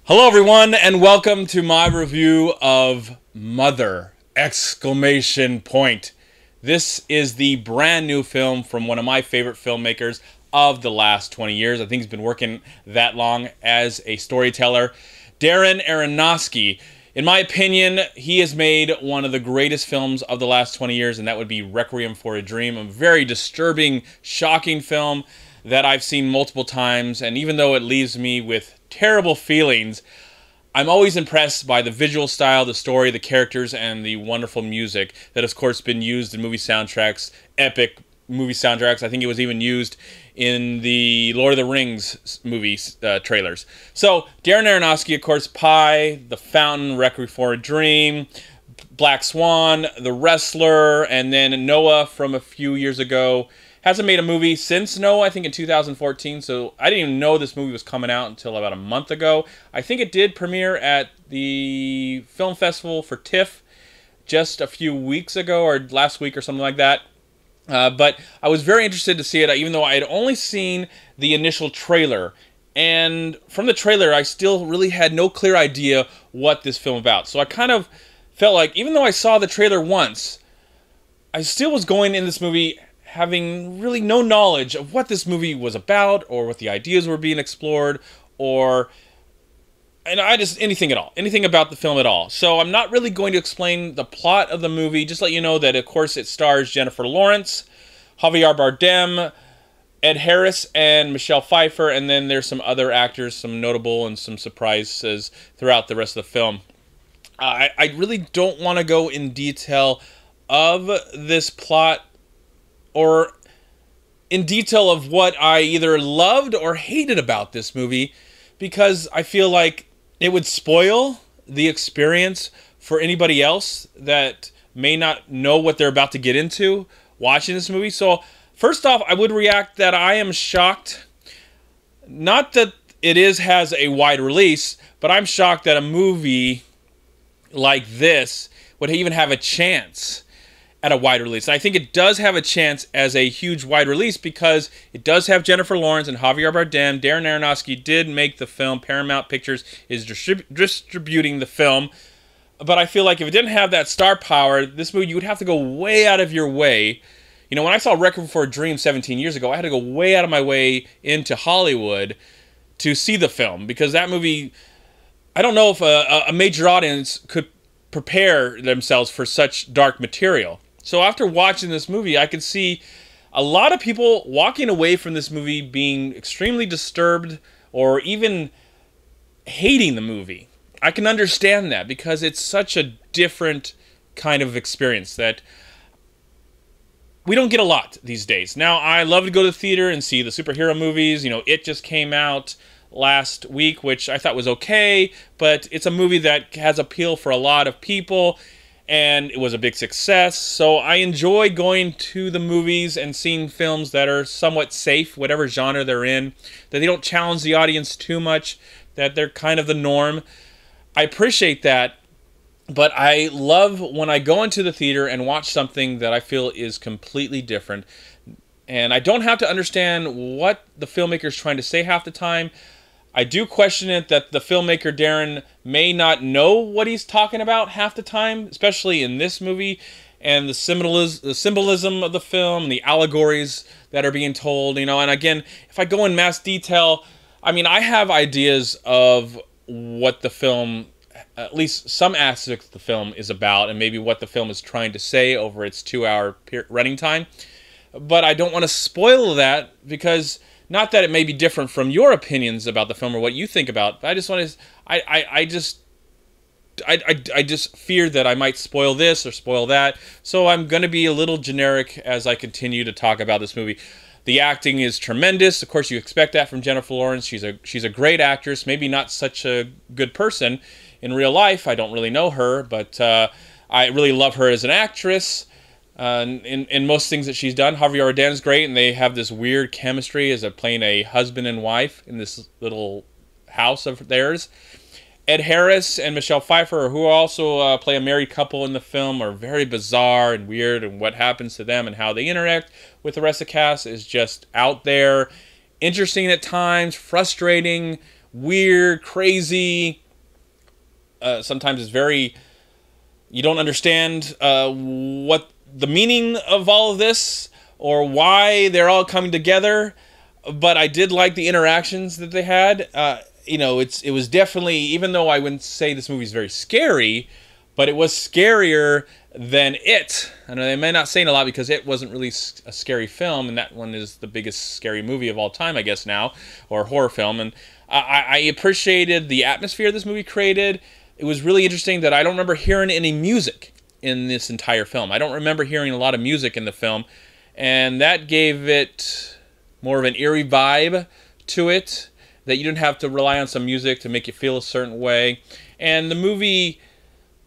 Hello everyone and welcome to my review of Mother! Exclamation point. This is the brand new film from one of my favorite filmmakers of the last 20 years. I think he's been working that long as a storyteller. Darren Aronofsky. In my opinion, he has made one of the greatest films of the last 20 years, and that would be Requiem for a Dream. A very disturbing, shocking film that I've seen multiple times, and even though it leaves me with terrible feelings, I'm always impressed by the visual style, the story, the characters, and the wonderful music that has, of course, been used in movie soundtracks, epic movie soundtracks. I think it was even used in the Lord of the Rings movies trailers. So, Darren Aronofsky, of course, Pi, The Fountain, Requiem for a Dream, Black Swan, The Wrestler, and then Noah from a few years ago. Hasn't made a movie since Noah, I think in 2014, so I didn't even know this movie was coming out until about a month ago. I think it did premiere at the film festival for TIFF just a few weeks ago, or last week or something like that. But I was very interested to see it, even though I had only seen the initial trailer. And from the trailer, I still really had no clear idea what this film was about. So I kind of felt like, even though I saw the trailer once, I still was going in this movie having really no knowledge of what this movie was about, or what the ideas were being explored, or anything at all, anything about the film at all. So I'm not really going to explain the plot of the movie. Just let you know that, of course, it stars Jennifer Lawrence, Javier Bardem, Ed Harris, and Michelle Pfeiffer, and then there's some other actors, some notable and some surprises throughout the rest of the film. I really don't want to go in detail of this plot, or in detail of what I either loved or hated about this movie, because I feel like it would spoil the experience for anybody else that may not know what they're about to get into watching this movie. So first off, I would react that I am shocked, not that it has a wide release, but I'm shocked that a movie like this would even have a chance at a wide release. And I think it does have a chance as a huge wide release because it does have Jennifer Lawrence and Javier Bardem. Darren Aronofsky did make the film. Paramount Pictures is distributing the film. But I feel like if it didn't have that star power, this movie, you would have to go way out of your way. You know, when I saw Requiem for a Dream 17 years ago, I had to go way out of my way into Hollywood to see the film, because that movie, I don't know if a major audience could prepare themselves for such dark material. So after watching this movie, I could see a lot of people walking away from this movie being extremely disturbed or even hating the movie. I can understand that because it's such a different kind of experience that we don't get a lot these days. Now, I love to go to the theater and see the superhero movies. You know, It just came out last week, which I thought was okay, but it's a movie that has appeal for a lot of people, and it was a big success. So I enjoy going to the movies and seeing films that are somewhat safe, whatever genre they're in, that they don't challenge the audience too much, that they're kind of the norm. I appreciate that, but I love when I go into the theater and watch something that I feel is completely different, and I don't have to understand what the filmmaker is trying to say half the time. I do question it that the filmmaker, Darren, may not know what he's talking about half the time, especially in this movie, and the symbolism of the film, the allegories that are being told, you know. And again, if I go in mass detail, I mean, I have ideas of what the film, at least some aspects of the film, is about, and maybe what the film is trying to say over its 2-hour running time. But I don't want to spoil that, because not that it may be different from your opinions about the film or what you think about, but I just want to, I just fear that I might spoil this or spoil that. So I'm going to be a little generic as I continue to talk about this movie. The acting is tremendous. Of course, you expect that from Jennifer Lawrence. She's a great actress. Maybe not such a good person in real life. I don't really know her, but I really love her as an actress. In most things that she's done. Javier Bardem is great, and they have this weird chemistry as they're playing a husband and wife in this little house of theirs. Ed Harris and Michelle Pfeiffer, who also play a married couple in the film, are very bizarre and weird, and what happens to them and how they interact with the rest of the cast is just out there, interesting at times, frustrating, weird, crazy. Sometimes it's very, you don't understand what the meaning of all of this or why they're all coming together. But I did like the interactions that they had. You know, it was definitely, even though I wouldn't say this movie is very scary, but it was scarier than It. I know they may not say a lot because It wasn't really a scary film, and that one is the biggest scary movie of all time, I guess now, or horror film. And I appreciated the atmosphere this movie created. It was really interesting that I don't remember hearing any music in this entire film. I don't remember hearing a lot of music in the film, and that gave it more of an eerie vibe to it, that you didn't have to rely on some music to make you feel a certain way. And the movie,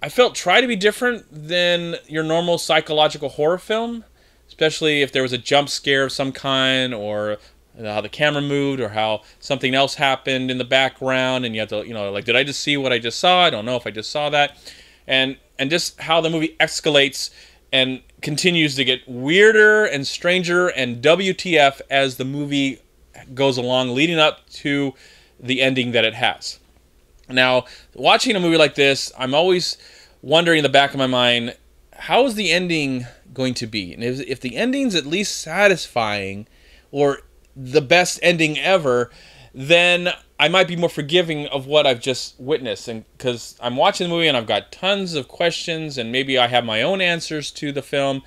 I felt, tried to be different than your normal psychological horror film, especially if there was a jump scare of some kind, or how the camera moved, or how something else happened in the background, and you have to, you know, like, did I just see what I just saw? I don't know if I just saw that. And just how the movie escalates and continues to get weirder and stranger and WTF as the movie goes along, leading up to the ending that it has. Now, watching a movie like this, I'm always wondering in the back of my mind, how is the ending going to be? And if the ending's at least satisfying, or the best ending ever, then I might be more forgiving of what I've just witnessed. And because I'm watching the movie and I've got tons of questions, and maybe I have my own answers to the film.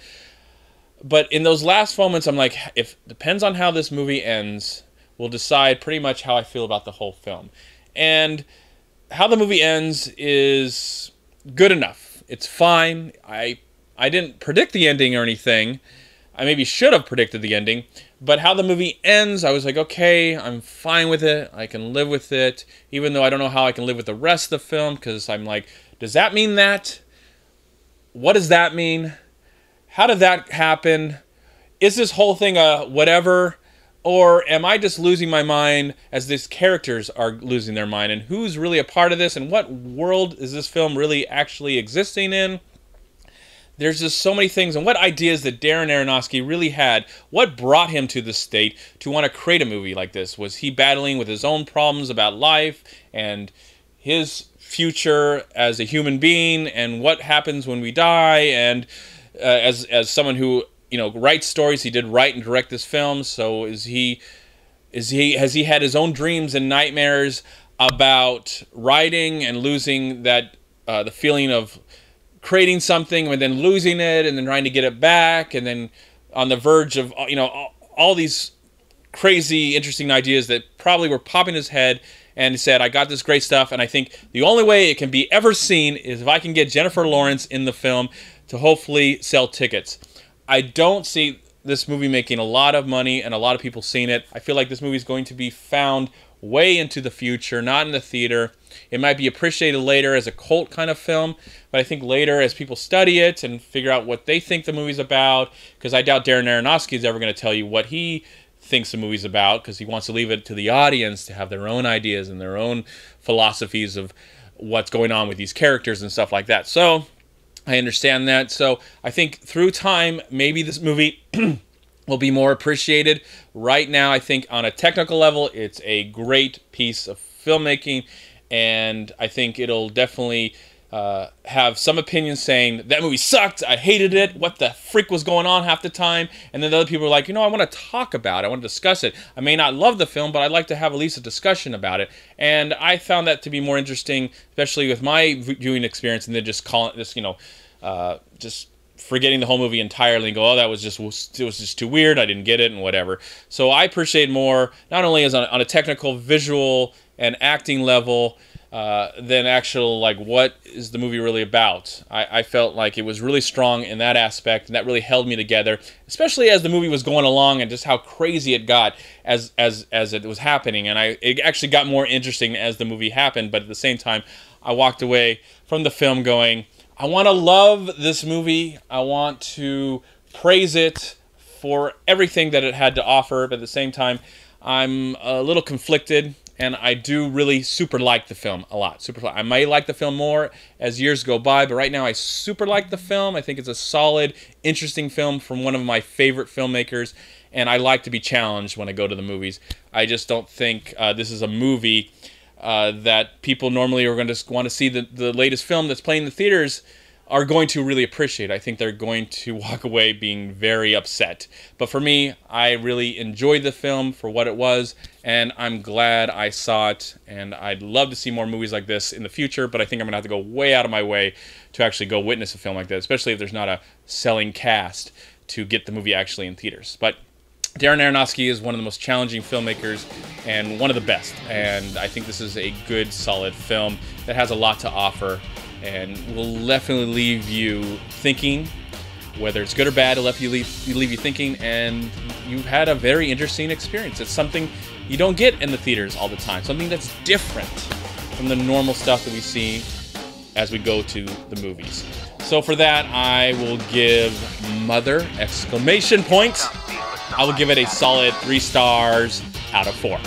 But in those last moments, I'm like, if depends on how this movie ends, will decide pretty much how I feel about the whole film. And how the movie ends is good enough. It's fine. I didn't predict the ending or anything. I maybe should have predicted the ending. But how the movie ends, I was like, okay, I'm fine with it. I can live with it. Even though I don't know how I can live with the rest of the film, because I'm like, does that mean that? What does that mean? How did that happen? Is this whole thing a whatever? Or am I just losing my mind as these characters are losing their mind? And who's really a part of this? And what world is this film really actually existing in? There's just so many things. And what ideas that Darren Aronofsky really had? What brought him to this state to want to create a movie like this? Was he battling with his own problems about life and his future as a human being, and what happens when we die? And as someone who, you know, writes stories, he did write and direct this film. So has he had his own dreams and nightmares about writing and losing that the feeling of creating something and then losing it and then trying to get it back, and then on the verge of, you know, all these crazy interesting ideas that probably were popping in his head. And he said, I got this great stuff, and I think the only way it can be ever seen is if I can get Jennifer Lawrence in the film to hopefully sell tickets. I don't see this movie making a lot of money and a lot of people seeing it. I feel like this movie is going to be found way into the future, not in the theater. It might be appreciated later as a cult kind of film, but I think later as people study it and figure out what they think the movie's about, because I doubt Darren Aronofsky is ever going to tell you what he thinks the movie's about, because he wants to leave it to the audience to have their own ideas and their own philosophies of what's going on with these characters and stuff like that. So I understand that. So I think through time, maybe this movie will be more appreciated. Right now, I think on a technical level, it's a great piece of filmmaking, and I think it'll definitely have some opinions saying, that movie sucked, I hated it, what the freak was going on half the time, and then the other people are like, you know, I want to talk about it, I want to discuss it. I may not love the film, but I'd like to have at least a discussion about it. And I found that to be more interesting, especially with my viewing experience, and then just calling this, you know, just forgetting the whole movie entirely and go, oh, it was just too weird, I didn't get it, and whatever. So I appreciate more, not only as on a technical, visual, and acting level, than actual, like, what is the movie really about. I felt like it was really strong in that aspect, and that really held me together, especially as the movie was going along and just how crazy it got as it was happening. And it actually got more interesting as the movie happened, but at the same time, I walked away from the film going, I want to love this movie. I want to praise it for everything that it had to offer, but at the same time, I'm a little conflicted. And I do really super like the film a lot. I might like the film more as years go by, but right now I super like the film. I think it's a solid, interesting film from one of my favorite filmmakers, and I like to be challenged when I go to the movies. I just don't think this is a movie that people normally are going to want to see the latest film that's playing in the theaters are going to really appreciate. I think they're going to walk away being very upset. But for me, I really enjoyed the film for what it was, and I'm glad I saw it, and I'd love to see more movies like this in the future, but I think I'm going to have to go way out of my way to actually go witness a film like that, especially if there's not a selling cast to get the movie actually in theaters. But Darren Aronofsky is one of the most challenging filmmakers and one of the best, and I think this is a good, solid film that has a lot to offer and will definitely leave you thinking. Whether it's good or bad, it'll leave you thinking, and you've had a very interesting experience. It's something you don't get in the theaters all the time, something that's different from the normal stuff that we see as we go to the movies. So for that, I will give Mother! I will give it a solid 3 stars out of 4.